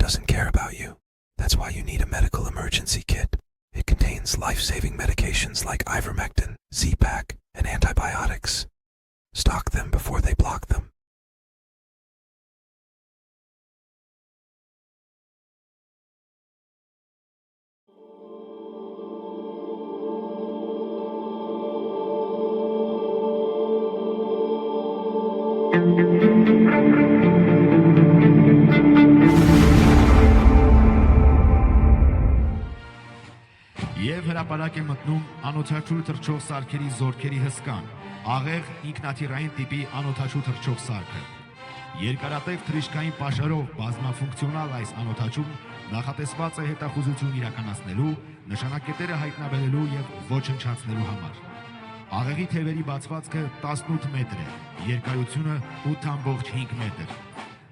doesn't care about you. That's why you need a medical emergency kit. It contains life-saving medications like ivermectin, Z-Pak, and antibiotics. Stock them before they block them. Եվ հրապարակ է մտնում անօթաչու թռչող սարքերի զորքերի հսկան, աղեղ ինքնաթիռային տիպի անօթաչու թռչող սարքը։ Երկարատև թռիչքային պաշարով բազմաֆունկցիոնալ այս անօթաչուն նախատեսված է հետախուզություն իրականացնելու, նշանակետերը հայտնաբերելու եւ ոչնչացնելու համար։ Աղեղի թևերի բացվածքը 18 մետր է, երկարությունը 8.5 մետր։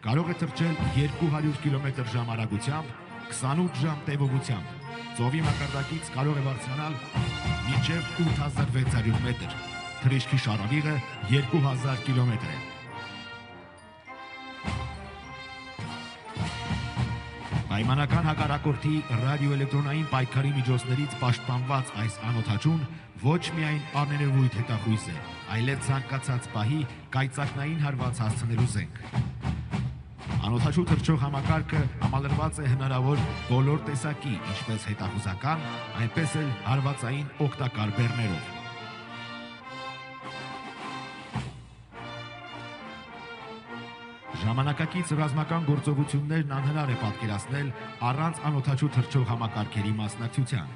Կարող է թռչել 200 կմ/ժ արագությամբ, 28 ժամ տևողությամբ։ Ծովի մակարդակից կարող է բարձրանալ մինչև 8600 մետր։ Թռիչքի շարավիղը 2000 կիլոմետր է։ Պայմանական հակառակորդի ռադիոէլեկտրոնային պայքարի միջոցներից պաշտպանված այս անօթաչուն ոչ միայն աններևույթ հետախույզ է, այլև ցանկացած պահի կայծակնային հարված հասցնելու զենք։ Անօթաչու թռչող համակարգը համալրված է հնարավոր բոլոր տեսակի, ինչպես հետախուզական, այնպես էլ հարվածային օգտակար բեռներով։ Ժամանակակից ռազմական գործողություններն անհնար է պատկերացնել առանց անօթաչու թռչող համակարգերի մասնակցության,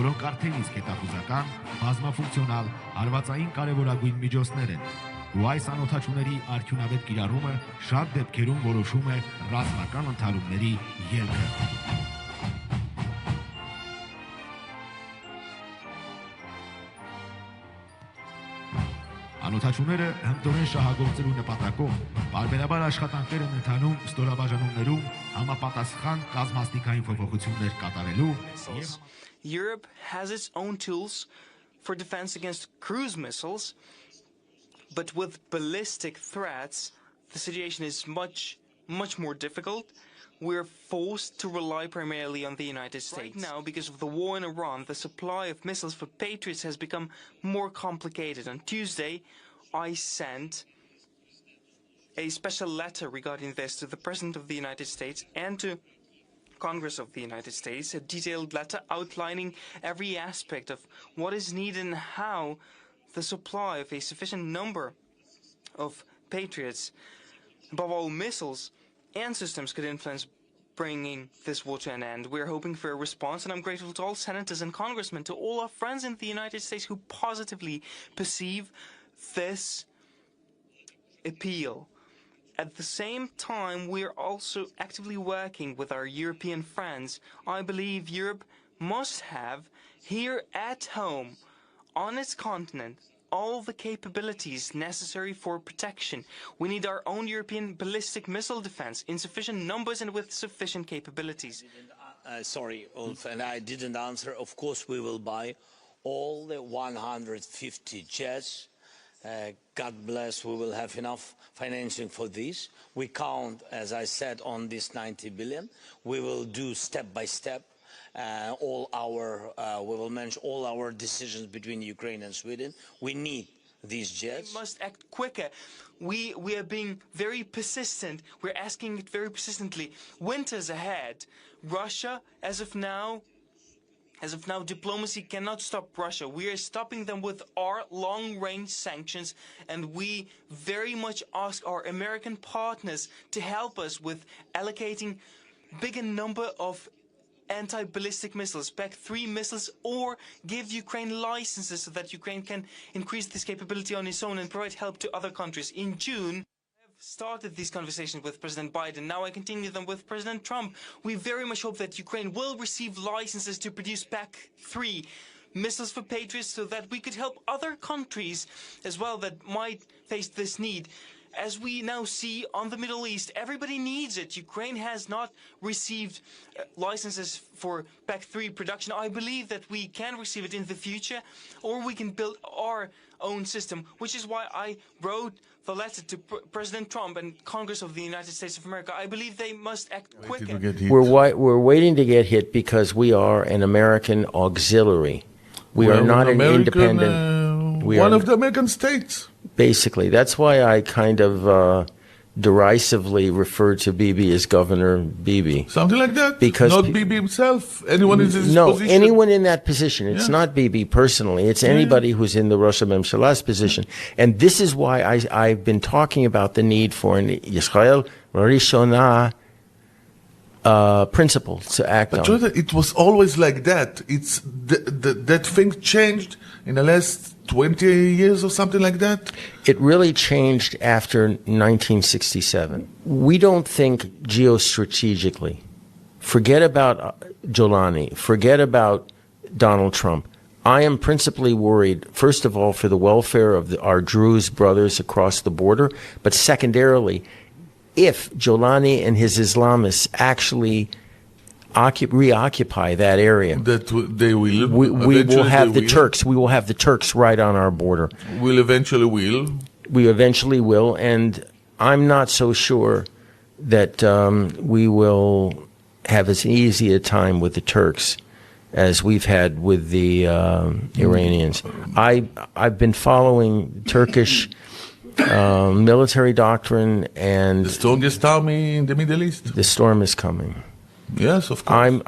որոնք արդեն իսկ հետախուզական, բազմաֆունկցիոնալ, հարվածային կարևորագույն միջոցներ են, ու այս անօթաչուների արդյունավետ կիրառումը շատ դեպքերում որոշում է ռազմական ընդհարումների ելքը։ Անօթաչուները հմտորեն շահագործելու նպատակով բարբերաբար աշխատանքներ են ընթանում ստորաբաժանումներում համապատասխան կազմաստիկային փոփոխություններ կատարելու եւ Europe has its own tools for defense against cruise missiles, but with ballistic threats, the situation is much more difficult. We're forced to rely primarily on the United States. Right now, because of the war in Iran, the supply of missiles for Patriots has become more complicated. On Tuesday, I sent a special letter regarding this to the President of the United States and to Congress of the United States, a detailed letter outlining every aspect of what is needed and how the supply of a sufficient number of Patriots, above all missiles and systems, could influence bringing this war to an end. We're hoping for a response, and I'm grateful to all senators and congressmen, to all our friends in the United States who positively perceive this appeal. At the same time, we're also actively working with our European friends. I believe Europe must have, here at home, on its continent, all the capabilities necessary for protection. We need our own European ballistic missile defense in sufficient numbers and with sufficient capabilities. Sorry, Ulf, and I didn't answer. Of course, we will buy all the 150 jets. God bless, we will have enough financing for this. We count, as I said, on this 90 billion. We will do step by step. We will manage all our decisions between Ukraine and Sweden. We need these jets. We must act quicker. We are being very persistent. We're asking it very persistently. Winter's ahead. Russia, as of now, diplomacy cannot stop Russia. We are stopping them with our long-range sanctions, and we very much ask our American partners to help us with allocating bigger number of anti-ballistic missiles, PAC-3 missiles, or give Ukraine licenses so that Ukraine can increase this capability on its own and provide help to other countries. In June, I've started these conversations with President Biden. Now I continue them with President Trump. We very much hope that Ukraine will receive licenses to produce PAC-3 missiles for Patriots so that we could help other countries as well that might face this need. as we now see on the Middle East, everybody needs it. Ukraine has not received licenses for PAC-3 production. I believe that we can receive it in the future, or we can build our own system, which is why I wrote the letter to President Trump and Congress of the United States of America. I believe they must act quicker. We're waiting to get hit because we are an American auxiliary. We are not an independent. One of the American states. Basically, that's why I kind of derisively refer to Bibi as Governor Bibi. Something like that. Because not Bibi himself. Anyone in his position. No, anyone in that position. It's not Bibi personally. It's anybody who's in the Rosh HaMemshala's position. And this is why I've been talking about the need for an Yisrael Rishonah principle to act on. But it was always like that. It's that thing changed in the last 20 years or something like that? It really changed after 1967. We don't think geostrategically. Forget about Jolani. Forget about Donald Trump. I am principally worried, first of all, for the welfare of our Druze brothers across the border, but secondarily, if Jolani and his Islamists actually reoccupy that area, that they will. We will have the Turks. We will have the Turks right on our border. We eventually will, and I'm not so sure that we will have as easy a time with the Turks as we've had with the Iranians. I've been following Turkish military doctrine, and the strongest army in the Middle East. The storm is coming. Yes, of course.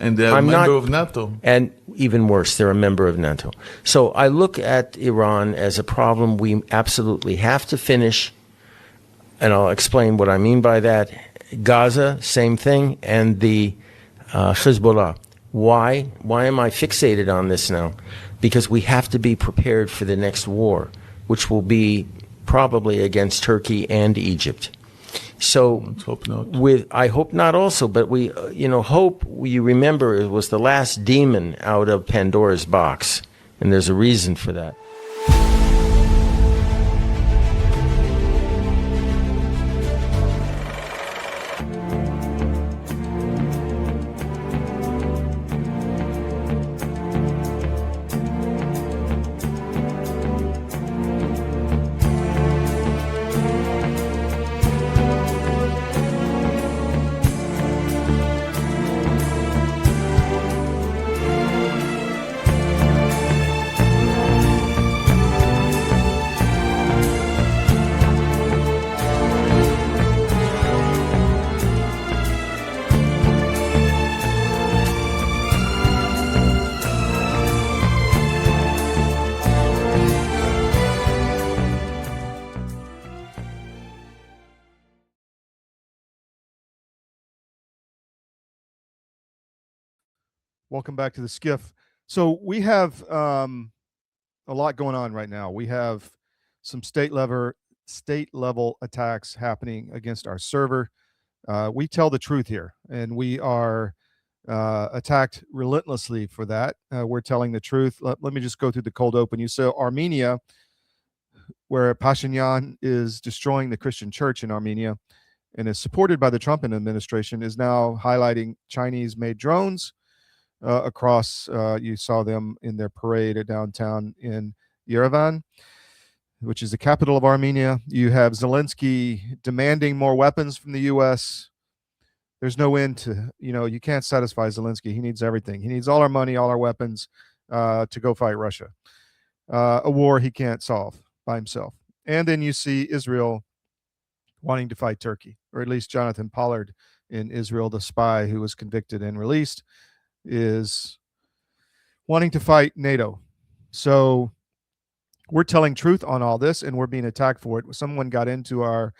And they're a member of NATO. And even worse, they're a member of NATO. So I look at Iran as a problem we absolutely have to finish, and I'll explain what I mean by that. Gaza, same thing, and the Hezbollah. Why? Why am I fixated on this now? Because we have to be prepared for the next war, which will be probably against Turkey and Egypt. So, let's hope not. I hope not also, but we, hope, you remember, it was the last demon out of Pandora's box, and there's a reason for that. Welcome back to the SCIF. So we have a lot going on right now. We have some state level attacks happening against our server. We tell the truth here, and we are attacked relentlessly for that. We're telling the truth. Let me just go through the cold open. You saw Armenia, where Pashinyan is destroying the Christian church in Armenia and is supported by the Trump administration, is now highlighting Chinese-made drones across. You saw them in their parade at downtown in Yerevan, which is the capital of Armenia. You have Zelensky demanding more weapons from the U.S. There's no end to, you can't satisfy Zelensky. He needs everything. He needs all our money, all our weapons to go fight Russia. A war he can't solve by himself. And then you see Israel wanting to fight Turkey, or at least Jonathan Pollard in Israel, the spy who was convicted and released, is wanting to fight NATO. So we're telling truth on all this, and we're being attacked for it. Someone got into our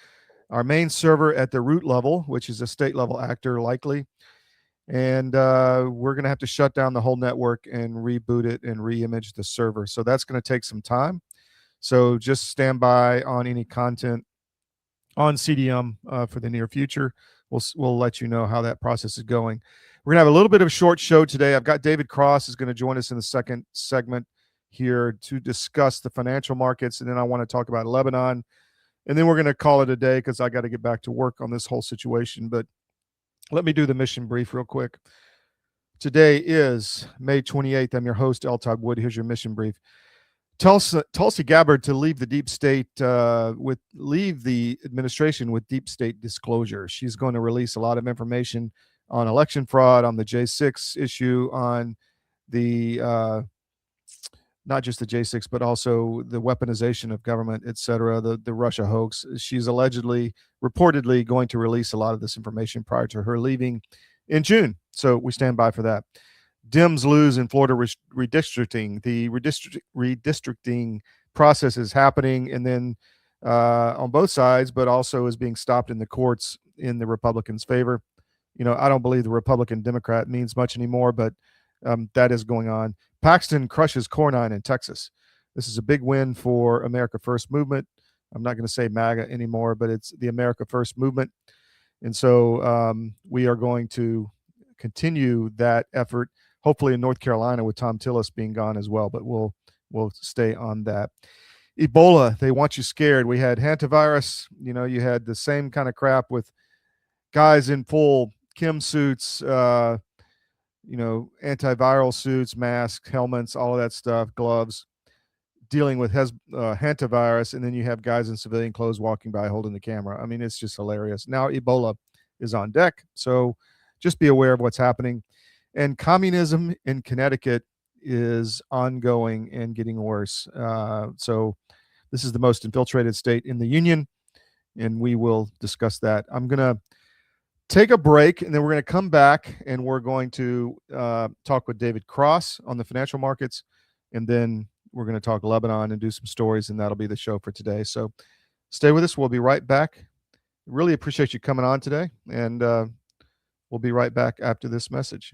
main server at the root level, which is a state level actor likely, and we're going to have to shut down the whole network and reboot it and re-image the server. So that's going to take some time. So just stand by on any content on CDM for the near future. We'll let you know how that process is going. We're going to have a little bit of a short show today. I've got David Cross is going to join us in the second segment here to discuss the financial markets. And then I want to talk about Lebanon And then we're going to call it a day because I got to get back to work on this whole situation. But let me do the mission brief real quick. Today is May 28th. I'm your host, Todd Wood. Here's your mission brief. Tulsi Gabbard to leave the deep state leave the administration with deep state disclosure. She's going to release a lot of information on election fraud, on the J6 issue, on the not just the J6, but also the weaponization of government, etc., the Russia hoax. She's reportedly going to release a lot of this information prior to her leaving in June. So we stand by for that. Dems lose in Florida redistricting. The redistricting process is happening, and then on both sides, but also is being stopped in the courts in the Republicans' favor. You know, I don't believe the Republican Democrat means much anymore, but that is going on. Paxton crushes Cornyn in Texas. This is a big win for America First movement. I'm not going to say MAGA anymore, but it's the America First movement. And so we are going to continue that effort, hopefully in North Carolina with Tom Tillis being gone as well, but we'll stay on that. Ebola, they want you scared. We had hantavirus. You know, you had the same kind of crap with guys in full chem suits, antiviral suits, masks, helmets, all of that stuff, gloves, dealing with hantavirus, and then you have guys in civilian clothes walking by holding the camera. I mean, it's just hilarious. Now Ebola is on deck, so just be aware of what's happening. And communism in Connecticut is ongoing and getting worse. So this is the most infiltrated state in the union, and we will discuss that. I'm going to take a break, and then we're going to come back, and we're going to talk with David Cross on the financial markets, and then we're going to talk Lebanon and do some stories, and that'll be the show for today. So stay with us. We'll be right back. Really appreciate you coming on today, and we'll be right back after this message.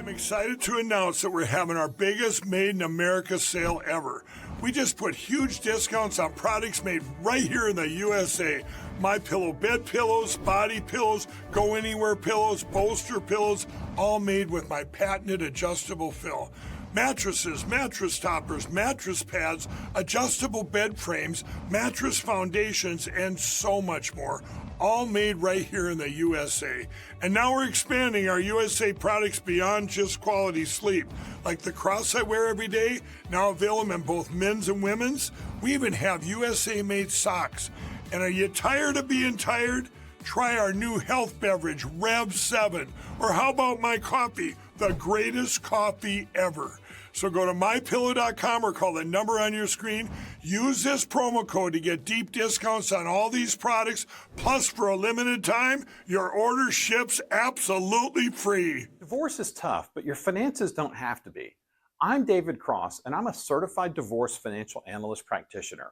Excited to announce that we're having our biggest Made in America sale ever. We just put huge discounts on products made right here in the USA. My Pillow bed pillows, body pillows, go anywhere pillows, bolster pillows, all made with my patented adjustable fill. Mattresses, mattress toppers, mattress pads, adjustable bed frames, mattress foundations, and so much more. All made right here in the USA. And now we're expanding our USA products beyond just quality sleep. Like the cross I wear every day, now available in both men's and women's. We even have USA-made socks. And are you tired of being tired? Try our new health beverage, Rev 7. Or how about my coffee, the greatest coffee ever. So go to mypillow.com or call the number on your screen. Use this promo code to get deep discounts on all these products. Plus, for a limited time, your order ships absolutely free. Divorce is tough, but your finances don't have to be. I'm David Cross, and I'm a certified divorce financial analyst practitioner.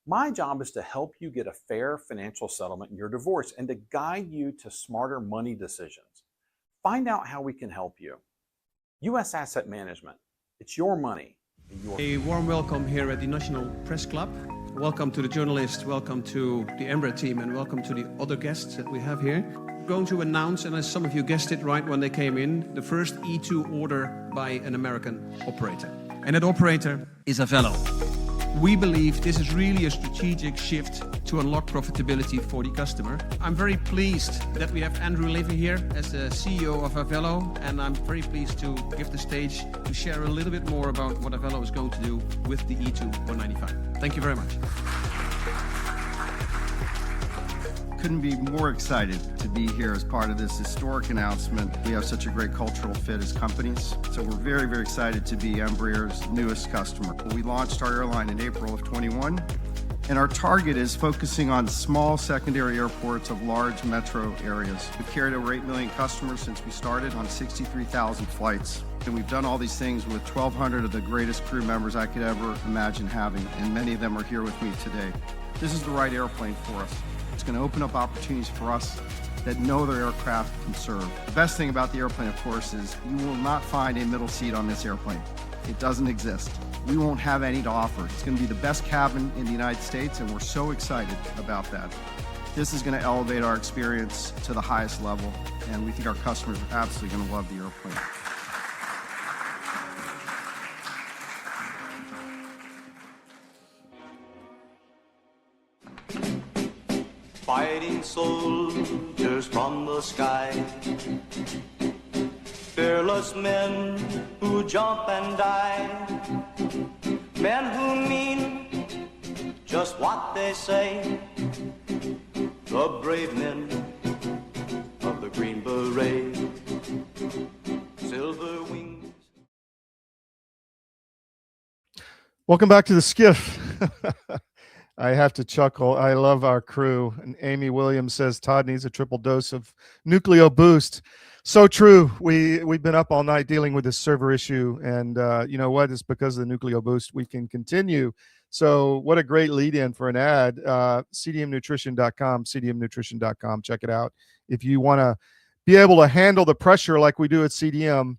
My job is to help you get a fair financial settlement in your divorce and to guide you to smarter money decisions. Find out how we can help you. U.S. Asset Management. It's your money. A warm welcome here at the National Press Club. Welcome to the journalists, welcome to the Embra team, and welcome to the other guests that we have here. We're going to announce, and as some of you guessed it right when they came in, the first E2 order by an American operator. And that operator is Avello. We believe this is really a strategic shift to unlock profitability for the customer. I'm very pleased that we have Andrew Levy here as the CEO of Avello, and I'm very pleased to give the stage to share a little bit more about what Avello is going to do with the E2 195. Thank you very much. Couldn't be more excited to be here as part of this historic announcement. We have such a great cultural fit as companies, so we're very, very excited to be Embraer's newest customer. We launched our airline in April of 21, and our target is focusing on small secondary airports of large metro areas. We've carried over 8 million customers since we started on 63,000 flights. And we've done all these things with 1,200 of the greatest crew members I could ever imagine having, and many of them are here with me today. This is the right airplane for us. It's going to open up opportunities for us that no other aircraft can serve. The best thing about the airplane, of course, is you will not find a middle seat on this airplane. It doesn't exist. We won't have any to offer. It's going to be the best cabin in the United States, and we're so excited about that. This is going to elevate our experience to the highest level, and we think our customers are absolutely going to love the airplane. Fighting soldiers from the sky, fearless men who jump and die, men who mean just what they say, the brave men of the Green Beret, silver wings. Welcome back to the SCIF. I have to chuckle. I love our crew. And Amy Williams says Todd needs a triple dose of Nucleo Boost. So true. We've been up all night dealing with this server issue, and you know what? It's because of the Nucleo Boost we can continue. So what a great lead-in for an ad. cdmnutrition.com, cdmnutrition.com. Check it out. If you want to be able to handle the pressure like we do at CDM,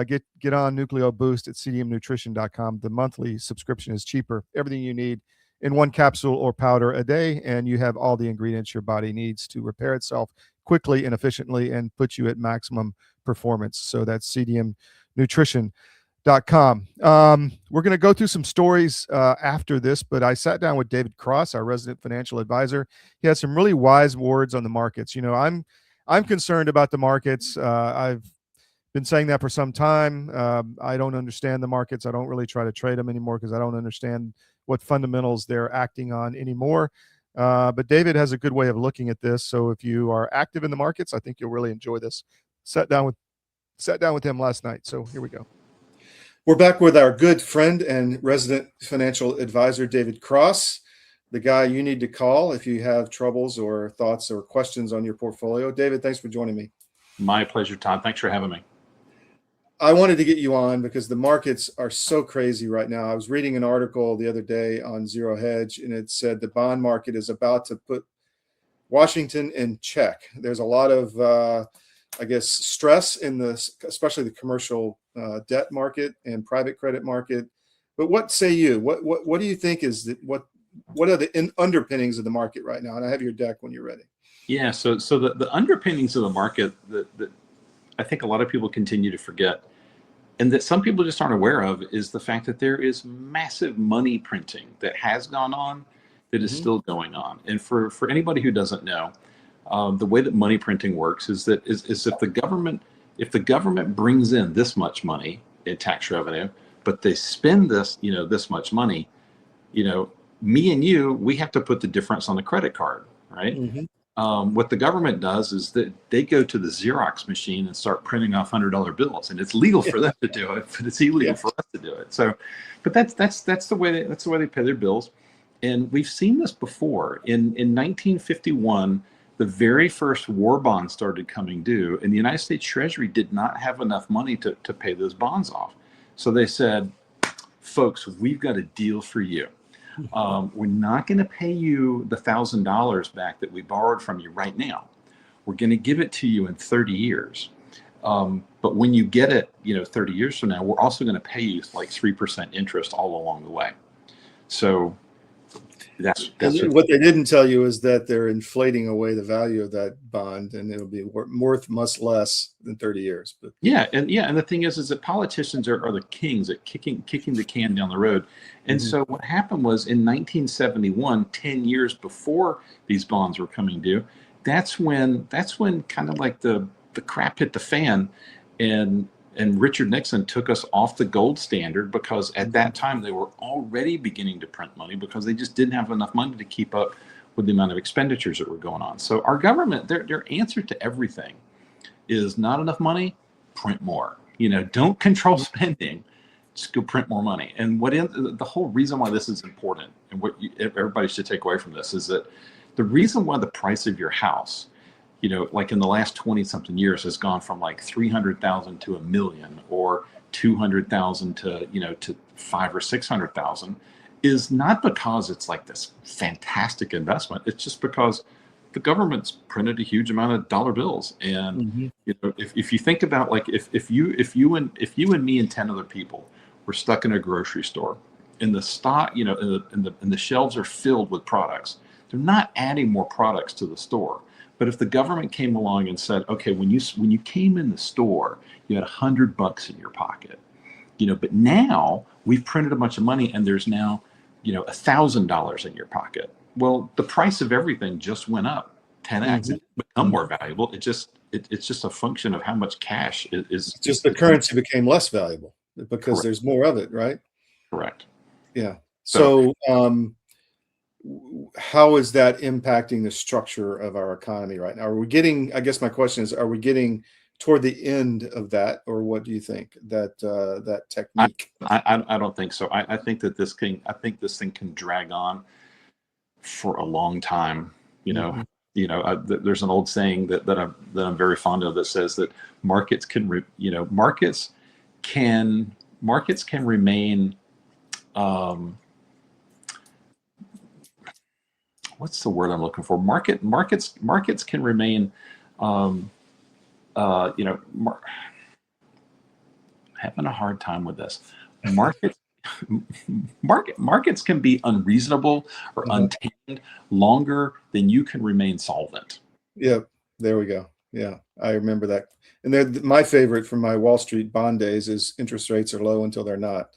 get on Nucleo Boost at cdmnutrition.com. The monthly subscription is cheaper. Everything you need in one capsule or powder a day, and you have all the ingredients your body needs to repair itself quickly and efficiently and put you at maximum performance. So that's cdmnutrition.com. We're going to go through some stories after this, but I sat down with David Cross, our resident financial advisor. He had some really wise words on the markets. You know, I'm concerned about the markets. I've been saying that for some time. I don't understand the markets. I don't really try to trade them anymore because I don't understand what fundamentals they're acting on anymore. But David has a good way of looking at this. So if you are active in the markets, I think you'll really enjoy this. Sat down with him last night. So here we go. We're back with our good friend and resident financial advisor, David Cross, the guy you need to call if you have troubles or thoughts or questions on your portfolio. David, thanks for joining me. My pleasure, Todd. Thanks for having me. I wanted to get you on because the markets are so crazy right now. I was reading an article the other day on Zero Hedge, and it said the bond market is about to put Washington in check. There's a lot of, stress in especially the commercial debt market and private credit market. But what say you? What do you think is what are the underpinnings of the market right now? And I have your deck when you're ready. Yeah. So the underpinnings of the market that I think a lot of people continue to forget, and that some people just aren't aware of, is the fact that there is massive money printing that has gone on, that is still going on. And for anybody who doesn't know, the way that money printing works is that if the government brings in this much money in tax revenue, but they spend this much money, me and you, we have to put the difference on the credit card, right? Mm-hmm. What the government does is that they go to the Xerox machine and start printing off $100 bills, and it's legal for them to do it, but it's illegal for us to do it. So, but that's the way they pay their bills, and we've seen this before. In 1951, the very first war bonds started coming due, and the United States Treasury did not have enough money to pay those bonds off. So they said, "Folks, we've got a deal for you. We're not going to pay you the $1,000 back that we borrowed from you right now. We're going to give it to you in 30 years. But when you get it, 30 years from now, we're also going to pay you like 3% interest all along the way." So that's what they didn't tell you is that they're inflating away the value of that bond, and it'll be worth much less than 30 years. But and the thing is that politicians are the kings at kicking the can down the road. And so what happened was in 1971, 10 years before these bonds were coming due, that's when kind of like the crap hit the fan, and Richard Nixon took us off the gold standard, because at that time they were already beginning to print money because they just didn't have enough money to keep up with the amount of expenditures that were going on. So our government, their answer to everything is not enough money, print more. Don't control spending, just go print more money. And the whole reason why this is important, and what everybody should take away from this, is that the reason why the price of your house, like in the last 20 something years, has gone from like 300,000 to $1 million, or 200,000 to, to 500,000 or 600,000, is not because it's like this fantastic investment. It's just because the government's printed a huge amount of dollar bills. And if you think about, like, if you and me and 10 other people were stuck in a grocery store, and the stock, and the shelves are filled with products, They're not adding more products to the store. But if the government came along and said, okay, when you came in the store, you had $100 in your pocket, but now we've printed a bunch of money and there's now, $1,000 in your pocket. Well, the price of everything just went up 10x. It become more valuable. It's just a function of how much cash is. Just the currency became less valuable because Correct. there's more of it, right? Correct. Yeah. So how is that impacting the structure of our economy right now? Are we getting, I guess my question is, are we getting toward the end of that, or what do you think that technique? I don't think so. I think that this thing can drag on for a long time. There's an old saying that I'm very fond of that says that markets can remain. What's the word I'm looking for? Markets can remain. Having a hard time with this. Markets can be unreasonable or untamed longer than you can remain solvent. Yeah, there we go. Yeah, I remember that. And my favorite from my Wall Street bond days is interest rates are low until they're not.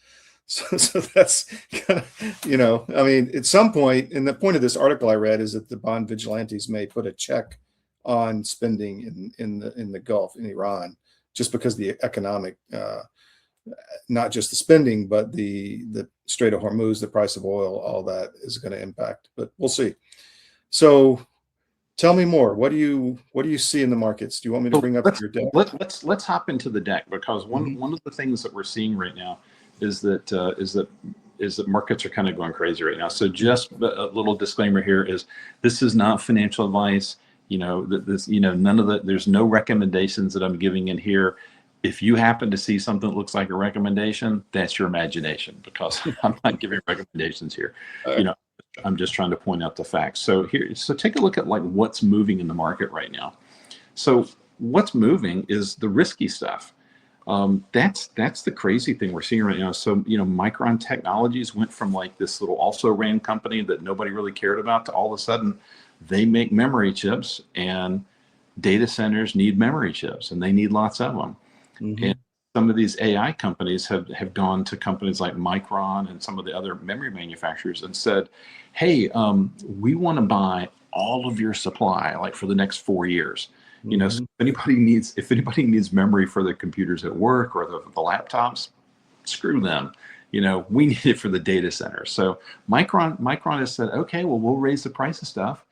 So that's kind of, at some point, and the point of this article I read is that the bond vigilantes may put a check on spending in the Gulf, in Iran, just because the economic, not just the spending, but the Strait of Hormuz, the price of oil, all that is going to impact. But we'll see. So tell me more. What do you see in the markets? Do you want me to bring up your deck? Let's hop into the deck, because one of the things that we're seeing right now is that markets are kind of going crazy right now. So just a little disclaimer here is this is not financial advice. None of there's no recommendations that I'm giving in here. If you happen to see something that looks like a recommendation, that's your imagination, because I'm not giving recommendations here. I'm just trying to point out the facts. So take a look at what's moving in the market right now. So what's moving is the risky stuff. That's the crazy thing we're seeing right now. So, Micron Technologies went from this little also-ran company that nobody really cared about to all of a sudden they make memory chips, and data centers need memory chips, and they need lots of them. And some of these AI companies have gone to companies like Micron and some of the other memory manufacturers and said, hey, we want to buy all of your supply, for the next 4 years. So if anybody needs memory for the computers at work or the laptops, screw them. We need it for the data center. So Micron has said, okay, well, we'll raise the price of stuff.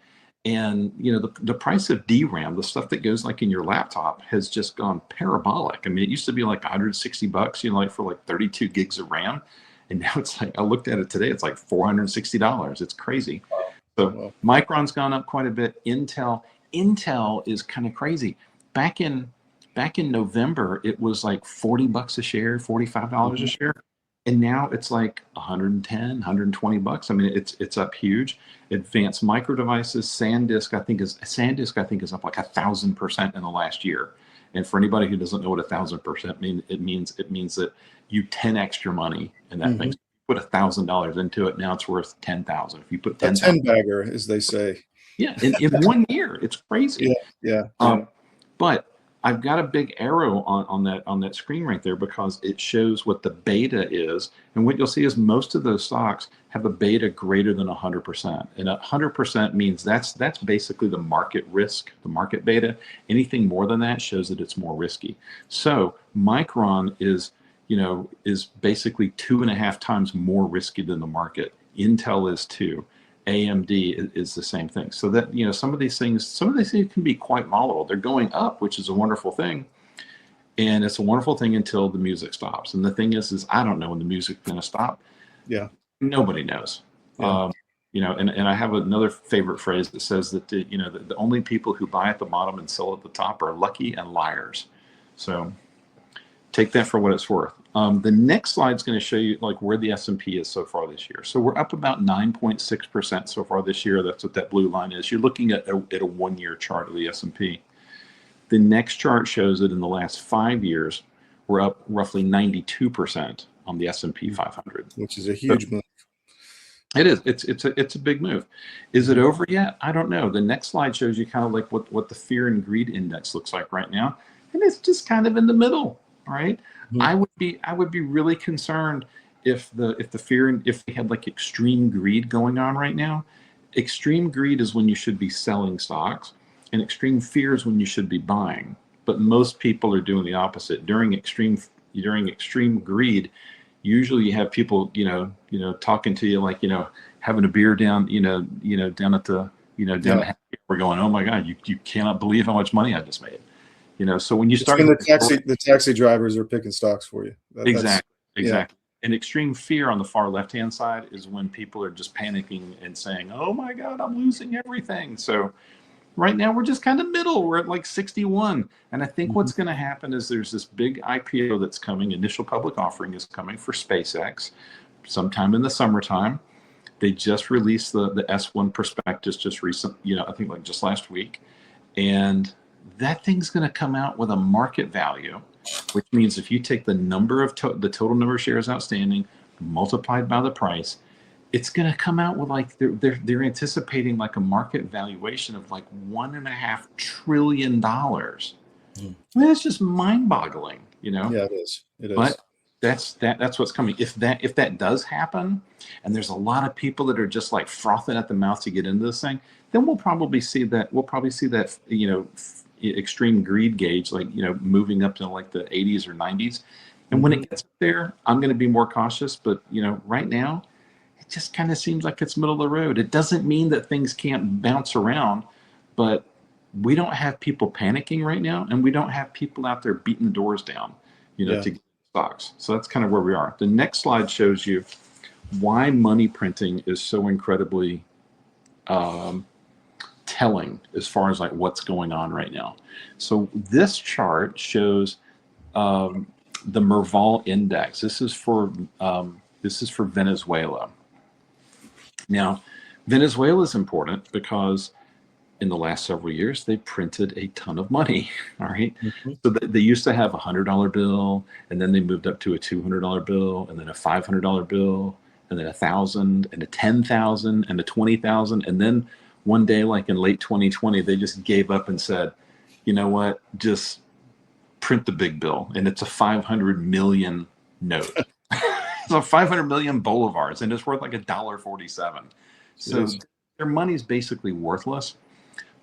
And, the price of DRAM, the stuff that goes in your laptop, has just gone parabolic. I mean, it used to be $160, for 32 gigs of RAM. And now it's I looked at it today, it's $460. It's crazy. So Micron's gone up quite a bit. Intel is kind of crazy. Back in November, it was $40 a share, $45 a share. And now it's $110, $120. I mean, it's up huge. Advanced Micro Devices, SanDisk, I think is up 1,000% in the last year. And for anybody who doesn't know what 1,000% means, it means that you 10x your money in that thing. So you put $1,000 into it, now it's worth 10,000. If you put 10,000, 10 bagger, as they say. Yeah, in 1 year, it's crazy. Yeah. But I've got a big arrow on that screen right there, because it shows what the beta is. And what you'll see is most of those stocks have a beta greater than 100%. And 100% means that's basically the market risk, the market beta. Anything more than that shows that it's more risky. So Micron is basically 2.5 times more risky than the market. Intel is 2. AMD is the same thing. So that, some of these things can be quite volatile. They're going up, which is a wonderful thing. And it's a wonderful thing until the music stops. And the thing is I don't know when the music's going to stop. Yeah. Nobody knows. Yeah. And I have another favorite phrase that says that, the only people who buy at the bottom and sell at the top are lucky and liars. So take that for what it's worth. The next slide is going to show you where the S&P is so far this year. So we're up about 9.6% so far this year. That's what that blue line is. You're looking at a 1-year chart of the S&P. The next chart shows that in the last 5 years, we're up roughly 92% on the S&P 500. Which is a huge move. It is. It's a big move. Is it over yet? I don't know. The next slide shows you kind of like what the fear and greed index looks like right now, and it's just kind of in the middle. All right. I would be really concerned if we had like extreme greed going on right now. Extreme greed is when you should be selling stocks, and extreme fear is when you should be buying. But most people are doing the opposite. During extreme greed, usually you have people, talking to you like, having a beer down, down at the, down at we're going, oh my God, you cannot believe how much money I just made. So when you start, the taxi drivers are picking stocks for you. Exactly. Yeah. And extreme fear on the far left-hand side is when people are just panicking and saying, oh my God, I'm losing everything. So right now we're just kind of middle. We're at like 61. And I think what's going to happen is there's this big IPO that's coming. Initial public offering is coming for SpaceX sometime in the summertime. They just released the S1 prospectus just recent, I think like just last week. And that thing's going to come out with a market value, which means if you take the number of the total number of shares outstanding multiplied by the price, it's going to come out with like they're anticipating like a market valuation of like $1.5 trillion. I mean, it's just mind-boggling, Yeah, it is. But that's what's coming. If that does happen, and there's a lot of people that are just like frothing at the mouth to get into this thing, then we'll probably see that extreme greed gauge, like, moving up to like the 80s or 90s. And when it gets there, I'm going to be more cautious. But, right now, it just kind of seems like it's middle of the road. It doesn't mean that things can't bounce around, but we don't have people panicking right now. And we don't have people out there beating the doors down, to get stocks. So that's kind of where we are. The next slide shows you why money printing is so incredibly telling as far as like what's going on right now. So this chart shows the Merval index. This is for Venezuela. Now, Venezuela is important because in the last several years they printed a ton of money. All right. So they used to have $100 bill, and then they moved up to a $200 bill, and then a $500 bill, and then $1,000, and a $10,000, and a $20,000, and then one day, like in late 2020, they just gave up and said, you know what, just print the big bill. And it's a 500 million note. So 500 million bolivars, and it's worth like $1.47. So their money's basically worthless.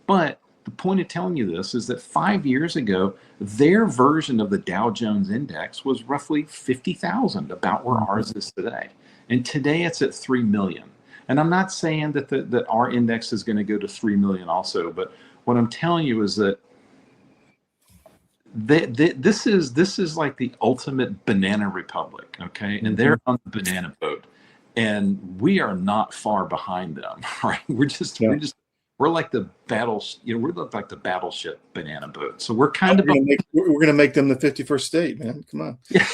But the point of telling you this is that 5 years ago, their version of the Dow Jones index was roughly 50,000, about where ours is today. And today it's at 3 million. And I'm not saying that our index is going to go to 3 million also, but what I'm telling you is that this is like the ultimate banana republic, okay? And they're on the banana boat, and we are not far behind them, right? We're like the we're like the battleship banana boat. So we're kind of we're going to make them the 51st state, man. Come on. Yeah.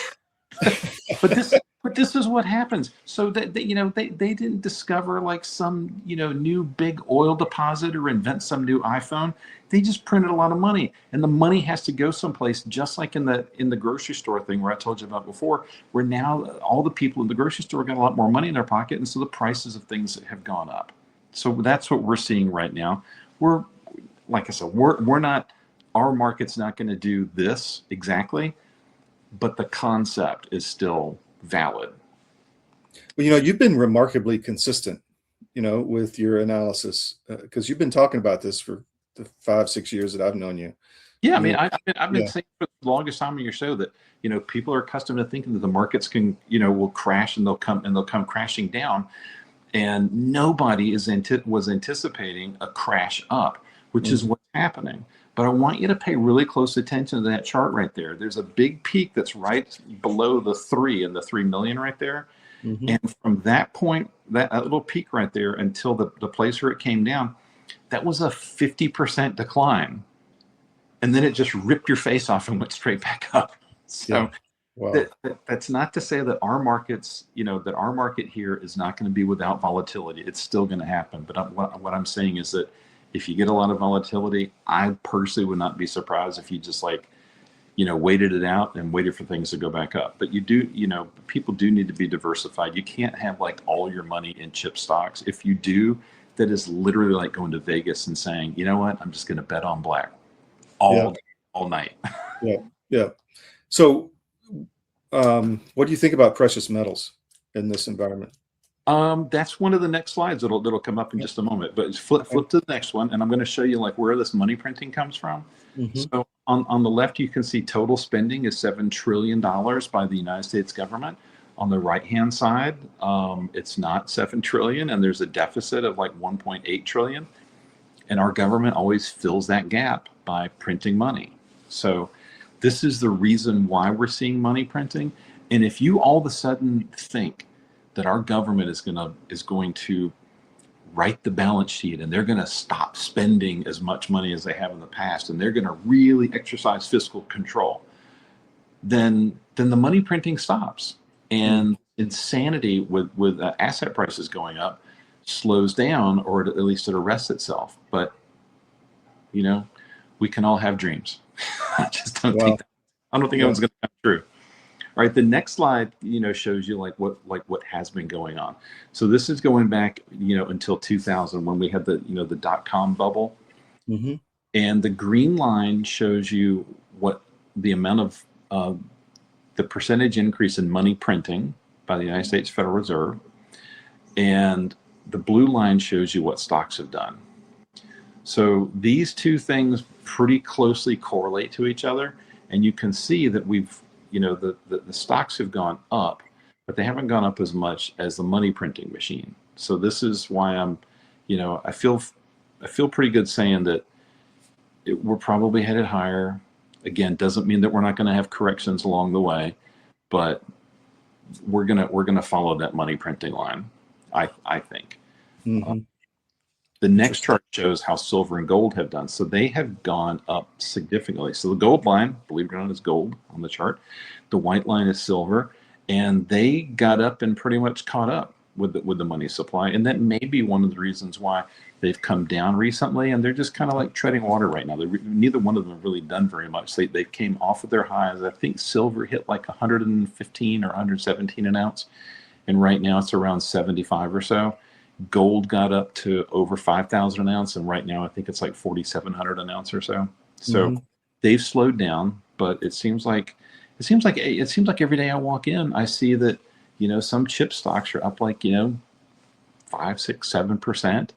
But this is what happens. So that they didn't discover like some new big oil deposit or invent some new iPhone. They just printed a lot of money, and the money has to go someplace. Just like in the grocery store thing where I told you about before, where now all the people in the grocery store got a lot more money in their pocket, and so the prices of things have gone up. So that's what we're seeing right now. We're, like I said, we're not. Our market's not going to do this exactly, but the concept is still valid. Well, you've been remarkably consistent, with your analysis, because you've been talking about this for the 5-6 years that I've known you. Yeah, I mean, I've been saying for the longest time on your show that people are accustomed to thinking that the markets can will crash and they'll come crashing down, and nobody was anticipating a crash up, which is what's happening. But I want you to pay really close attention to that chart right there. There's a big peak that's right below the 3 and the 3 million right there. And from that point, that little peak right there until the place where it came down, that was a 50% decline. And then it just ripped your face off and went straight back up. So that's not to say that our markets, that our market here is not going to be without volatility. It's still going to happen. But what I'm saying is that if you get a lot of volatility, I personally would not be surprised if you just waited it out and waited for things to go back up. But you do, people do need to be diversified. You can't have like all your money in chip stocks. If you do, that is literally like going to Vegas and saying, you know what, I'm just going to bet on black all day, all night. Yeah. So, what do you think about precious metals in this environment? That's one of the next slides that'll come up in just a moment. But flip to the next one, and I'm going to show you like where this money printing comes from. So on the left, you can see total spending is $7 trillion by the United States government. On the right-hand side, it's not $7 trillion, and there's a deficit of like $1.8 trillion. And our government always fills that gap by printing money. So this is the reason why we're seeing money printing. And if you all of a sudden think that our government is going to write the balance sheet and they're going to stop spending as much money as they have in the past, and they're going to really exercise fiscal control, then the money printing stops, and insanity with asset prices going up slows down, or at least it arrests itself. But we can all have dreams. I just don't think it was going to come true. All right, the next slide, shows you like what has been going on. So this is going back, until 2000, when we had the .com bubble, and the green line shows you what the amount of the percentage increase in money printing by the United States Federal Reserve, and the blue line shows you what stocks have done. So these two things pretty closely correlate to each other, and you can see that we've the stocks have gone up, but they haven't gone up as much as the money printing machine. So this is why I feel pretty good saying that we're probably headed higher. Again, doesn't mean that we're not going to have corrections along the way, but we're gonna follow that money printing line, I think. The next chart shows how silver and gold have done. So they have gone up significantly. So the gold line, believe it or not, is gold on the chart. The white line is silver, and they got up and pretty much caught up with the money supply. And that may be one of the reasons why they've come down recently, and they're just kind of like treading water right now. Neither one of them have really done very much. They came off of their highs. I think silver hit like 115 or 117 an ounce, and right now it's around 75 or so. Gold got up to over 5,000 an ounce, and right now I think it's like 4,700 an ounce or so. So they've slowed down, but it seems like every day I walk in, I see that some chip stocks are up like 5, 6, 7%.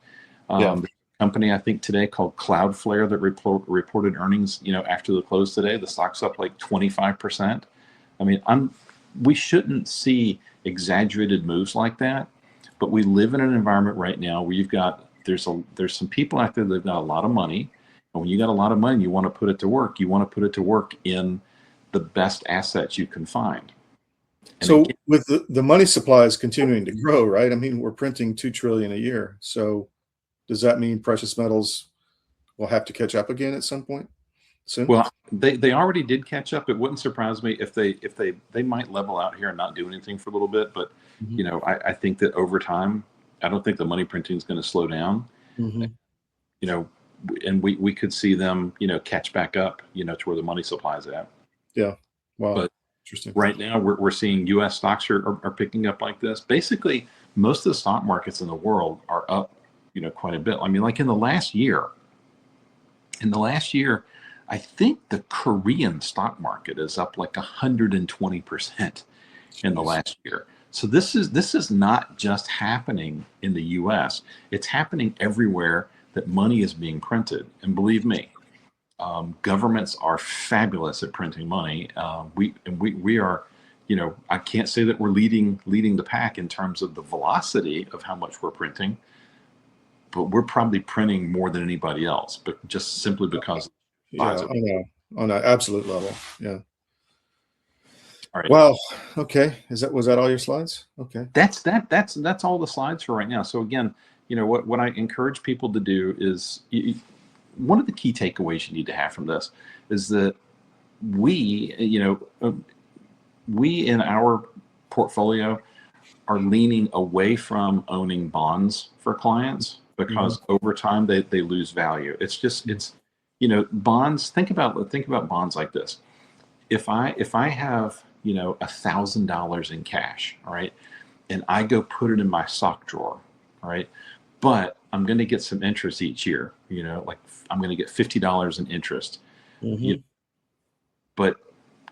The company I think today called Cloudflare that reported earnings after the close today, the stock's up like 25%. I mean, we shouldn't see exaggerated moves like that. But we live in an environment right now where there's some people out there that've got a lot of money, and when you got a lot of money, you want to put it to work. You want to put it to work in the best assets you can find. And so with the money supply is continuing to grow, right? I mean, we're printing $2 trillion a year. So does that mean precious metals will have to catch up again at some point soon? Well, they already did catch up. It wouldn't surprise me if they might level out here and not do anything for a little bit, but I think that over time, I don't think the money printing is going to slow down. And we could see them, catch back up, to where the money supply is at. Yeah. Wow. But interesting. Right now, we're seeing U.S. stocks are picking up like this. Basically, most of the stock markets in the world are up, quite a bit. I mean, like in the last year, I think the Korean stock market is up like 120% in the last year. So this is not just happening in the U.S. It's happening everywhere that money is being printed. And believe me, governments are fabulous at printing money. We are, I can't say that we're leading the pack in terms of the velocity of how much we're printing, but we're probably printing more than anybody else, but just simply because. On an absolute level. Yeah. All right. Wow. Okay. Was that all your slides? Okay. That's all the slides for right now. So again, what I encourage people to do is one of the key takeaways you need to have from this is that we in our portfolio are leaning away from owning bonds for clients because over time they lose value. It's bonds. Think about bonds like this. if I have, $1,000 in cash, all right, and I go put it in my sock drawer, all right, but I'm going to get some interest each year, like I'm going to get $50 in interest. But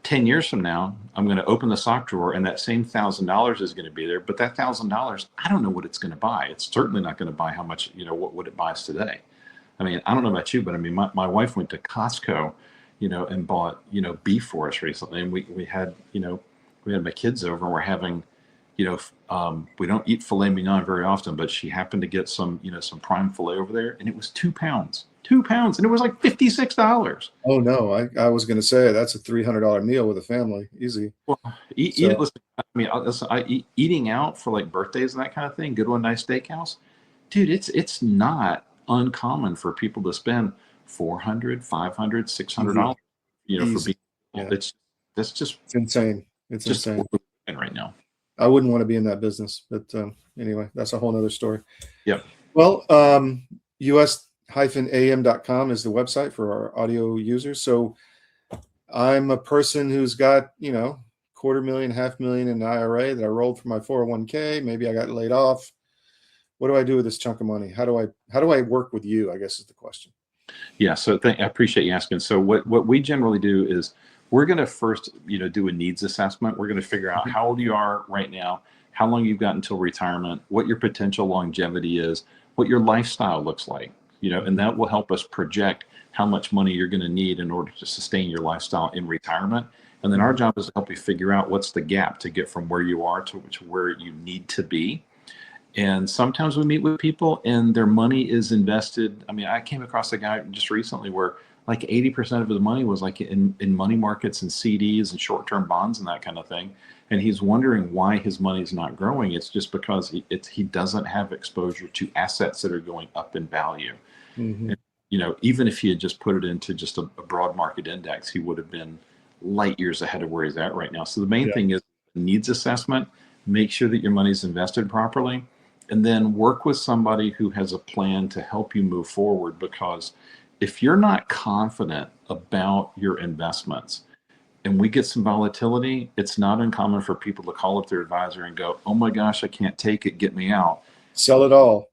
10 years from now, I'm going to open the sock drawer and that same $1,000 is going to be there. But that $1,000, I don't know what it's going to buy. It's certainly not going to buy how much, what it buys today. I mean, I don't know about you, but I mean, my wife went to Costco, and bought, beef for us recently. And we had my kids over and we're having, we don't eat filet mignon very often, but she happened to get some, some prime filet over there, and it was 2 pounds. 2 pounds, and it was like $56. Oh no, I was going to say that's a $300 meal with a family, easy. Well, eating out for like birthdays and that kind of thing, good one, nice steakhouse, dude. It's not uncommon for people to spend $400, $500, $600, for being. Yeah. It's insane. It's just insane right now. I wouldn't want to be in that business, but anyway, that's a whole nother story. Yep. Well, us-am.com is the website for our audio users. So I'm a person who's got, $250,000, $500,000 in an IRA that I rolled for my 401k. Maybe I got laid off. What do I do with this chunk of money? How do I work with you, I guess is the question. Yeah. So I appreciate you asking. So what we generally do is we're going to first, do a needs assessment. We're going to figure out how old you are right now, how long you've got until retirement, what your potential longevity is, what your lifestyle looks like, and that will help us project how much money you're going to need in order to sustain your lifestyle in retirement. And then our job is to help you figure out what's the gap to get from where you are to where you need to be. And sometimes we meet with people and their money is invested. I mean, I came across a guy just recently where like 80% of his money was like in money markets and CDs and short-term bonds and that kind of thing. And he's wondering why his money is not growing. It's just because he doesn't have exposure to assets that are going up in value. And, even if he had just put it into just a broad market index, he would have been light years ahead of where he's at right now. So the main thing is needs assessment, make sure that your money's invested properly, and then work with somebody who has a plan to help you move forward. Because if you're not confident about your investments and we get some volatility, it's not uncommon for people to call up their advisor and go, "Oh my gosh, I can't take it. Get me out." Sell it all.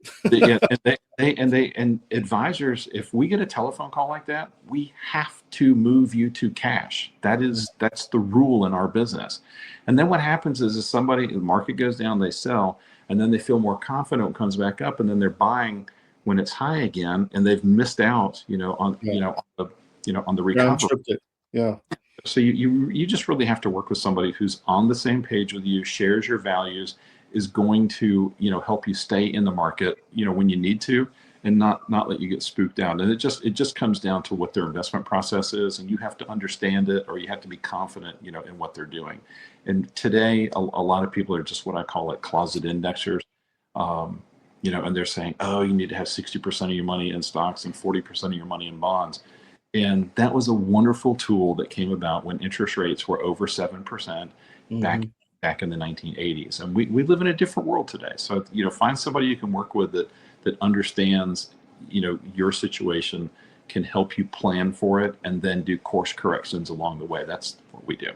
and advisors, if we get a telephone call like that, we have to move you to cash. That's the rule in our business. And then what happens is the market goes down, they sell, and then they feel more confident, it comes back up, and then they're buying when it's high again, and they've missed out, on the recovery. Yeah. So you just really have to work with somebody who's on the same page with you, shares your values, is going to, help you stay in the market, when you need to, and not let you get spooked out. And it just comes down to what their investment process is, and you have to understand it, or you have to be confident, in what they're doing. And today, a lot of people are just what I call like closet indexers, and they're saying, oh, you need to have 60% of your money in stocks and 40% of your money in bonds. And that was a wonderful tool that came about when interest rates were over 7% back in the 1980s. And we live in a different world today. So, find somebody you can work with that understands, your situation, can help you plan for it, and then do course corrections along the way. That's what we do.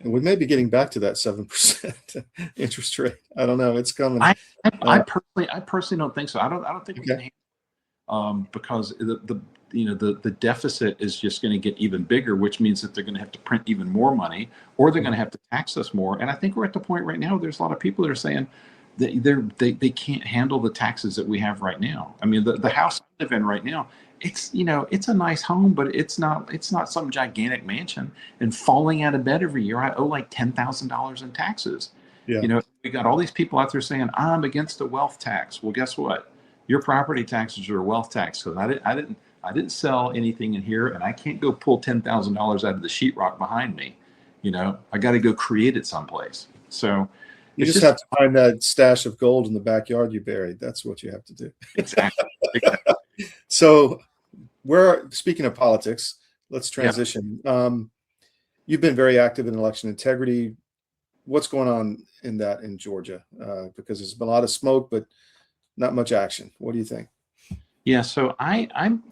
And we may be getting back to that 7% interest rate. I don't know. It's coming. I personally don't think so. I don't think we can handle because the deficit is just going to get even bigger, which means that they're going to have to print even more money, or they're going to have to tax us more. And I think we're at the point right now, there's a lot of people that are saying that they can't handle the taxes that we have right now. I mean, the house I live in right now, it's a nice home, but it's not some gigantic mansion. And falling out of bed every year, I owe like $10,000 in taxes. Yeah. We got all these people out there saying, I'm against the wealth tax. Well, guess what? Your property taxes are a wealth tax. So I didn't sell anything in here, and I can't go pull $10,000 out of the sheetrock behind me. I got to go create it someplace. So you just have to find that stash of gold in the backyard you buried. That's what you have to do. Exactly. So speaking of politics, let's transition. Yeah. You've been very active in election integrity. What's going on in Georgia? Because there's been a lot of smoke, but not much action. What do you think? Yeah, so I'm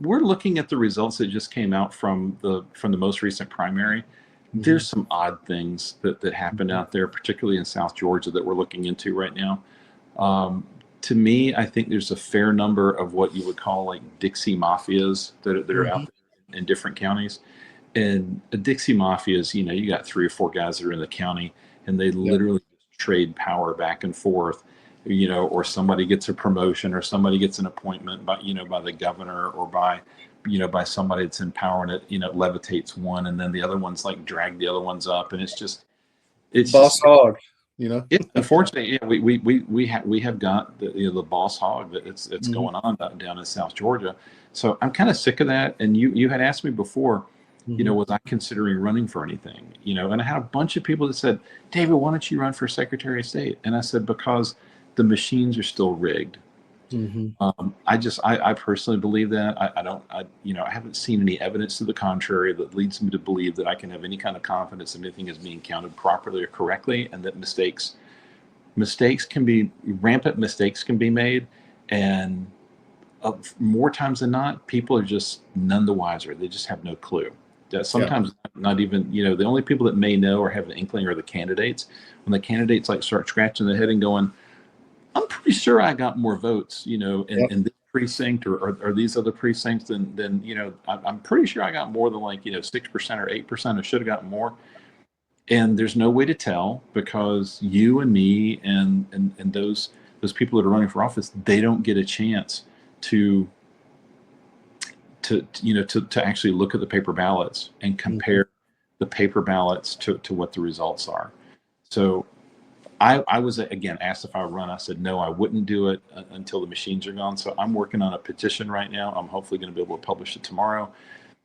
we're looking at the results that just came out from the most recent primary. There's some odd things that happened out there, particularly in South Georgia, that we're looking into right now. To me, I think there's a fair number of what you would call like Dixie mafias that are out there in different counties. And a Dixie mafia is, you got 3 or 4 guys that are in the county, and they literally trade power back and forth, or somebody gets a promotion or somebody gets an appointment by the governor or by somebody that's in power, and it levitates one, and then the other ones like drag the other ones up, and it's boss hog. Unfortunately, we have got the boss hog that it's going on down in South Georgia. So I'm kind of sick of that. And you had asked me before, was I considering running for anything? And I had a bunch of people that said, David, why don't you run for Secretary of State? And I said, because the machines are still rigged. I personally believe that. I haven't seen any evidence to the contrary that leads me to believe that I can have any kind of confidence that anything is being counted properly or correctly, and that rampant mistakes can be made, and more times than not, people are just none the wiser. They just have no clue. Sometimes not even, the only people that may know or have an inkling are the candidates. When the candidates start scratching their head and going, I'm pretty sure I got more votes, in this precinct or these other precincts than I'm pretty sure I got more than 6% or 8%. I should have gotten more. And there's no way to tell, because you and me and those people that are running for office, they don't get a chance to actually look at the paper ballots and compare the paper ballots to what the results are. So I was, again, asked if I would run. I said, no, I wouldn't do it until the machines are gone. So I'm working on a petition right now. I'm hopefully going to be able to publish it tomorrow,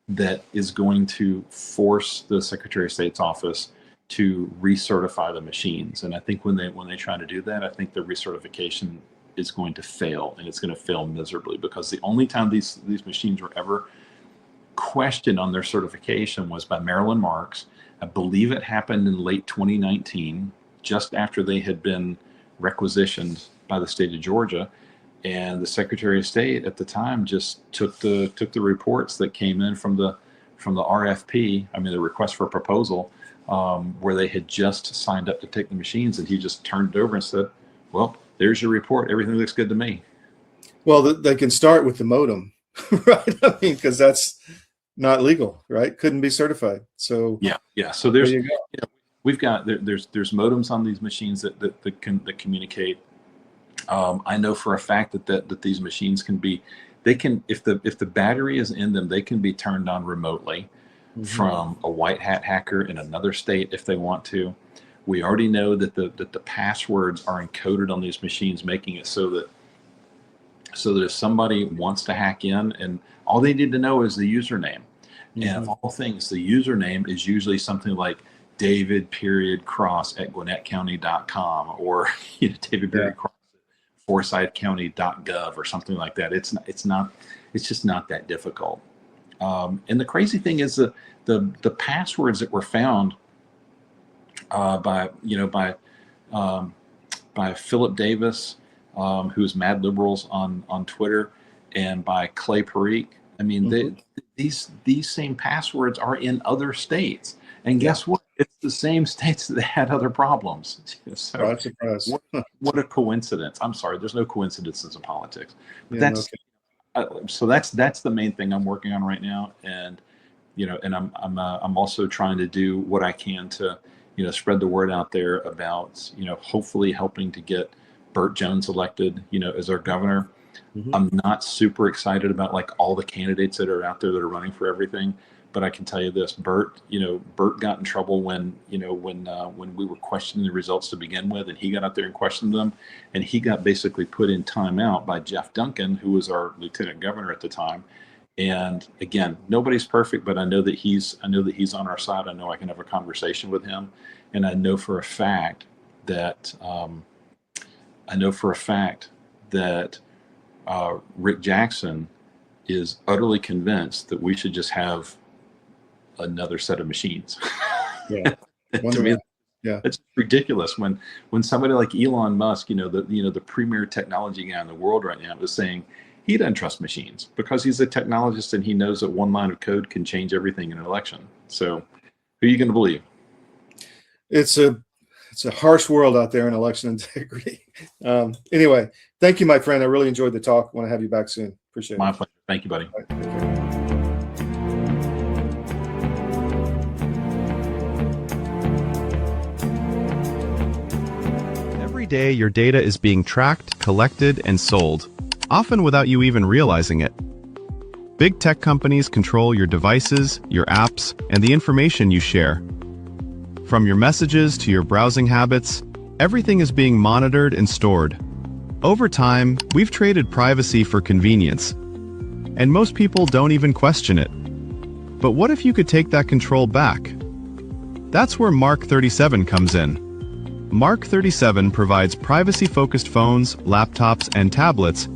that is going to force the Secretary of State's office to recertify the machines. And I think when they try to do that, I think the recertification is going to fail, and it's going to fail miserably, because the only time these machines were ever questioned on their certification was by Marilyn Marks. I believe it happened in late 2019. Just after they had been requisitioned by the state of Georgia, and the Secretary of State at the time just took the reports that came in from the RFP, the request for a proposal, where they had just signed up to take the machines, and he just turned it over and said, well, there's your report. Everything looks good to me. Well, they can start with the modem, right? Because that's not legal, right? Couldn't be certified. So yeah. So there's we've got there's modems on these machines that communicate. I know for a fact that these machines if the battery is in them, they can be turned on remotely from a white hat hacker in another state if they want to. We already know that the passwords are encoded on these machines, making it so that if somebody wants to hack in, and all they need to know is the username. And of all things, the username is usually something like David.Cross@GwinnettCounty.com, or David.Cross@ForsythCounty.gov or something like that. It's just not that difficult. And the crazy thing is that the passwords that were found by Philip Davis, who's Mad Liberals on Twitter, and by Clay Parikh. These same passwords are in other states, and guess what? It's the same states that had other problems. So I'm surprised. What a coincidence! I'm sorry, there's no coincidences in politics. But so that's the main thing I'm working on right now, and I'm also trying to do what I can to spread the word out there about hopefully helping to get Burt Jones elected as our governor. I'm not super excited about all the candidates that are out there that are running for everything, but I can tell you this: Burt got in trouble when we were questioning the results to begin with, and he got out there and questioned them, and he got basically put in timeout by Jeff Duncan, who was our lieutenant governor at the time. And again, nobody's perfect, but I know that he's on our side. I know I can have a conversation with him, and I know for a fact that Rick Jackson is utterly convinced that we should just have another set of machines. Yeah. To me, it's ridiculous when somebody like Elon Musk, the premier technology guy in the world right now, is saying He doesn't trust machines because he's a technologist and he knows that one line of code can change everything in an election. So who are you going to believe? It's a harsh world out there in election integrity. Anyway, thank you, my friend. I really enjoyed the talk. Want to have you back soon. Appreciate it. My pleasure. Thank you, buddy. All right, take care. Every day, your data is being tracked, collected, and sold, often without you even realizing it. Big tech companies control your devices, your apps, and the information you share. From your messages to your browsing habits, everything is being monitored and stored. Over time, we've traded privacy for convenience, and most people don't even question it. But what if you could take that control back? That's where Mark 37 comes in. Mark 37 provides privacy-focused phones, laptops, and tablets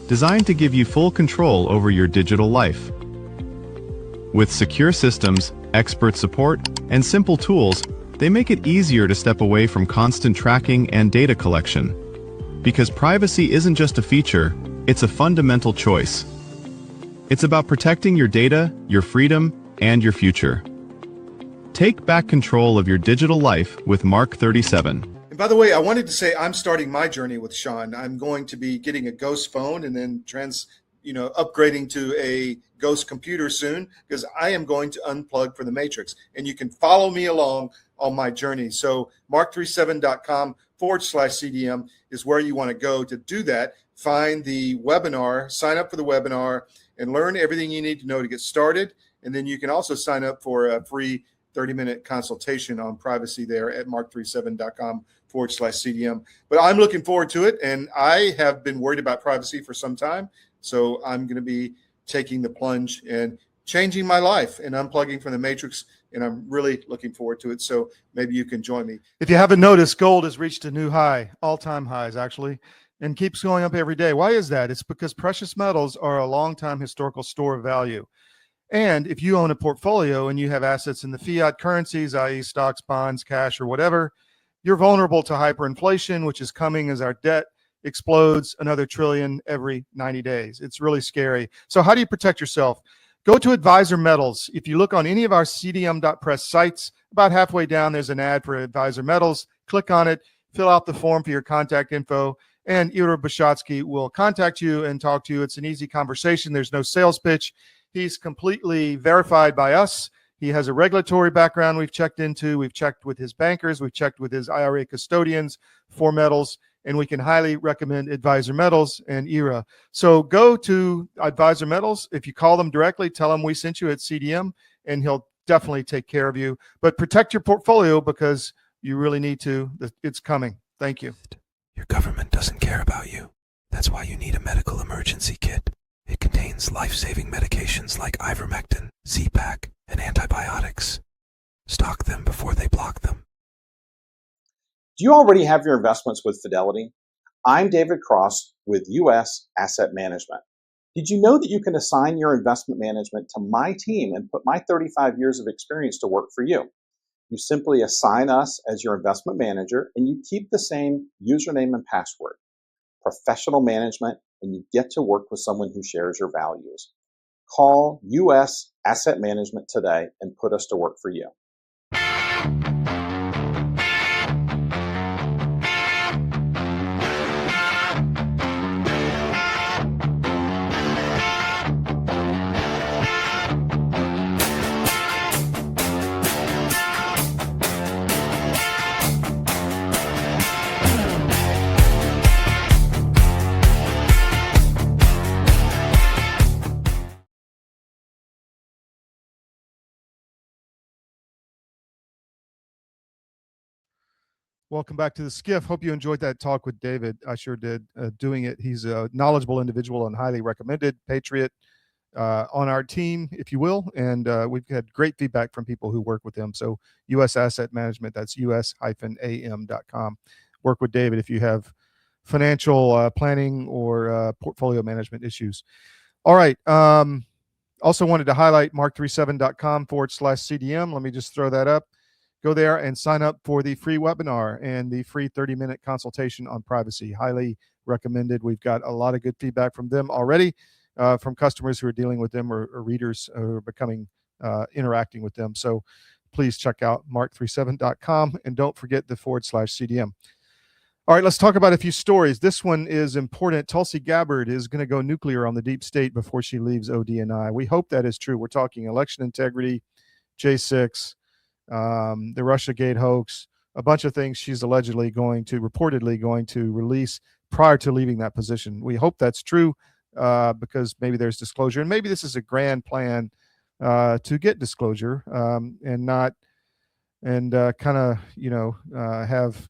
designed to give you full control over your digital life. With secure systems, expert support, and simple tools, they make it easier to step away from constant tracking and data collection. Because privacy isn't just a feature, it's a fundamental choice. It's about protecting your data, your freedom, and your future. Take back control of your digital life with Mark 37. And by the way, I wanted to say I'm starting my journey with Sean. I'm going to be getting a Ghost phone and then upgrading to a Ghost computer soon, because I am going to unplug for the Matrix. And you can follow me along on my journey. So mark37.com/CDM is where you want to go to do that. Find the webinar, sign up for the webinar, and learn everything you need to know to get started. And then you can also sign up for a free 30-minute consultation on privacy there at mark37.com/CDM. But I'm looking forward to it, and I have been worried about privacy for some time. So I'm going to be taking the plunge and changing my life and unplugging from the Matrix, and I'm really looking forward to it. So maybe you can join me. If you haven't noticed, gold has reached a new high, all-time highs actually, and keeps going up every day. Why is that? It's because precious metals are a long-time historical store of value. And if you own a portfolio and you have assets in the fiat currencies, i.e. stocks, bonds, cash, or whatever, you're vulnerable to hyperinflation, which is coming as our debt explodes another trillion every 90 days. It's really scary. So how do you protect yourself? Go to Advisor Metals. If you look on any of our cdm.press sites, about halfway down, there's an ad for Advisor Metals. Click on it, fill out the form for your contact info, and Ira Bishotsky will contact you and talk to you. It's an easy conversation. There's no sales pitch. He's completely verified by us. He has a regulatory background we've checked into. We've checked with his bankers. We've checked with his IRA custodians for metals, and we can highly recommend Advisor Metals and IRA. So go to Advisor Metals. If you call them directly, tell them we sent you at CDM, and he'll definitely take care of you. But protect your portfolio because you really need to. It's coming. Thank you. Your government doesn't care about you. That's why you need a medical emergency kit. It contains life-saving medications like ivermectin, Z-Pak, and antibiotics. Stock them before they block them. Do you already have your investments with Fidelity? I'm David Cross with U.S. Asset Management. Did you know that you can assign your investment management to my team and put my 35 years of experience to work for you? You simply assign us as your investment manager, and you keep the same username and password. Professional management, and you get to work with someone who shares your values. Call U.S. Asset Management today and put us to work for you. Welcome back to the SCIF. Hope you enjoyed that talk with David. I sure did. Doing it. He's a knowledgeable individual and highly recommended patriot on our team, if you will. And we've had great feedback from people who work with him. So U.S. Asset Management, that's us-am.com. Work with David if you have financial planning or portfolio management issues. All right. Also wanted to highlight mark37.com/CDM. Let me just throw that up. go there and sign up for the free webinar and the free 30-minute consultation on privacy. Highly recommended. We've got a lot of good feedback from them already, from customers who are dealing with them or readers who are becoming interacting with them. So please check out mark37.com and don't forget the /CDM. All right, let's talk about a few stories. This one is important. Tulsi Gabbard is going to go nuclear on the deep state before she leaves ODNI. We hope that is true. We're talking election integrity, J6, the Russiagate hoax, a bunch of things she's reportedly going to release prior to leaving that position. We hope that's true because maybe there's disclosure, and maybe this is a grand plan to get disclosure and kind of have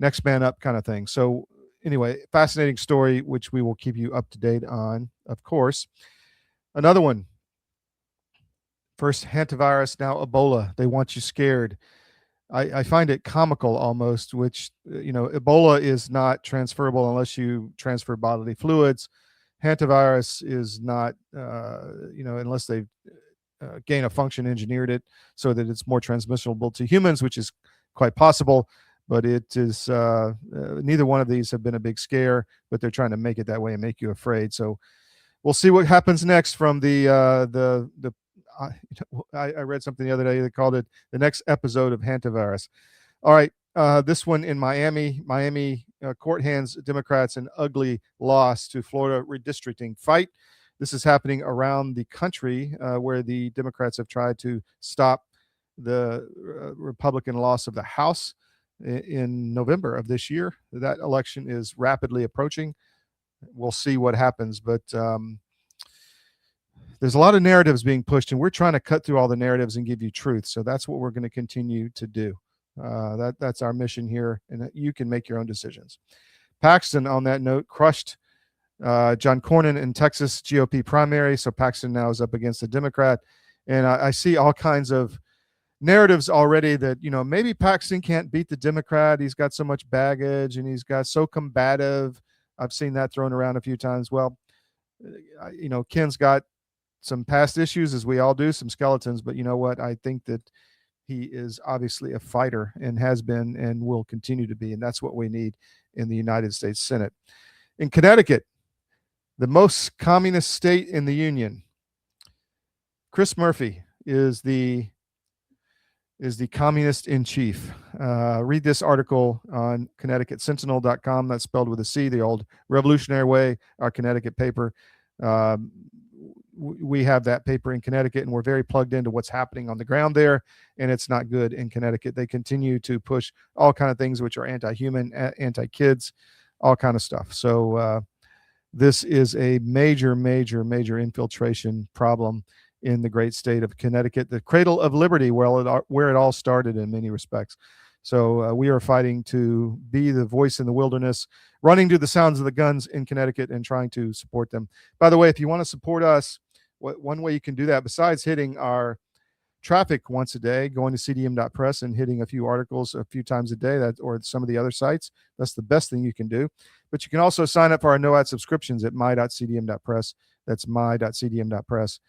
next man up kind of thing. So anyway, fascinating story, which we will keep you up to date on, of course. Another one. First hantavirus, now Ebola. They want you scared. I find it comical almost, which, Ebola is not transferable unless you transfer bodily fluids. Hantavirus is not, unless they've gain of function engineered it so that it's more transmissible to humans, which is quite possible. But it is neither one of these have been a big scare, but they're trying to make it that way and make you afraid. So we'll see what happens next from I read something the other day that called it the next episode of hantavirus. All right, this one in Miami court hands Democrats an ugly loss to Florida redistricting fight. This is happening around the country where the Democrats have tried to stop the Republican loss of the House in November of this year. That election is rapidly approaching. We'll see what happens, but there's a lot of narratives being pushed, and we're trying to cut through all the narratives and give you truth. So that's what we're going to continue to do. That's our mission here, and you can make your own decisions. Paxton, on that note, crushed John Cornyn in Texas GOP primary. So Paxton now is up against a Democrat, and I see all kinds of narratives already that maybe Paxton can't beat the Democrat. He's got so much baggage and he's got so combative. I've seen that thrown around a few times. Well, Ken's got some past issues, as we all do, some skeletons, but you know what? I think that he is obviously a fighter and has been and will continue to be, and that's what we need in the United States Senate. In Connecticut, the most communist state in the Union, Chris Murphy is the communist in chief. Read this article on ConnecticutSentinel.com. That's spelled with a C, the old Revolutionary Way, our Connecticut paper. We have that paper in Connecticut, and we're very plugged into what's happening on the ground there, and it's not good in Connecticut. They continue to push all kind of things which are anti-human, anti-kids, all kind of stuff. So this is a major, major, major infiltration problem in the great state of Connecticut, the cradle of liberty, where it all started in many respects. So we are fighting to be the voice in the wilderness, running to the sounds of the guns in Connecticut and trying to support them. By the way, if you want to support us, one way you can do that, besides hitting our traffic once a day, going to cdm.press and hitting a few articles a few times a day, or some of the other sites, that's the best thing you can do. But you can also sign up for our no ad subscriptions at my.cdm.press. That's my.cdm.press.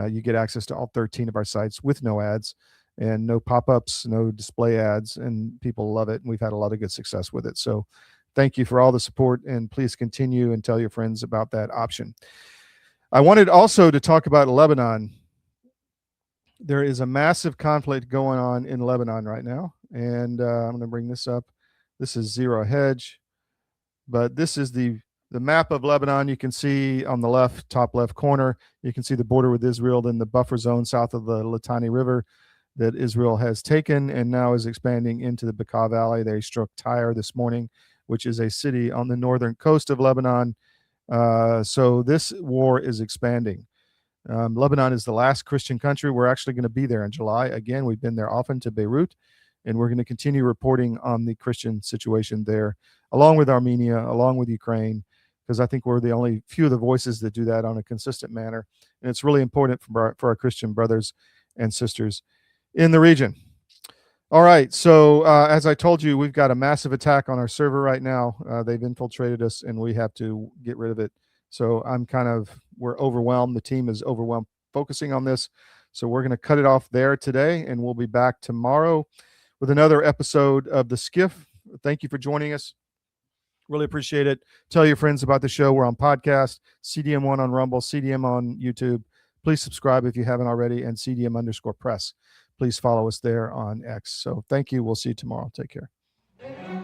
You get access to all 13 of our sites with no ads and no pop-ups, no display ads, and people love it. And we've had a lot of good success with it. So thank you for all the support, and please continue and tell your friends about that option. I wanted also to talk about Lebanon. There is a massive conflict going on in Lebanon right now, and I'm going to bring this up. This is Zero Hedge, but this is the map of Lebanon. You can see on the left, top left corner, you can see the border with Israel, then the buffer zone south of the Litani River that Israel has taken and now is expanding into the Bekaa Valley. They struck Tyre this morning, which is a city on the northern coast of Lebanon. So this war is expanding. Lebanon is the last Christian country. We're actually going to be there in July. Again, we've been there often to Beirut, and we're going to continue reporting on the Christian situation there, along with Armenia, along with Ukraine, because I think we're the only few of the voices that do that on a consistent manner. And it's really important for our Christian brothers and sisters in the region. All right, so as I told you, we've got a massive attack on our server right now. They've infiltrated us, and we have to get rid of it. So we're overwhelmed. The team is overwhelmed focusing on this. So we're going to cut it off there today, and we'll be back tomorrow with another episode of the SCIF. Thank you for joining us. Really appreciate it. Tell your friends about the show. We're on podcast, CDM1 on Rumble, CDM on YouTube. Please subscribe if you haven't already, and CDM_press. Please follow us there on X. So thank you. We'll see you tomorrow. Take care.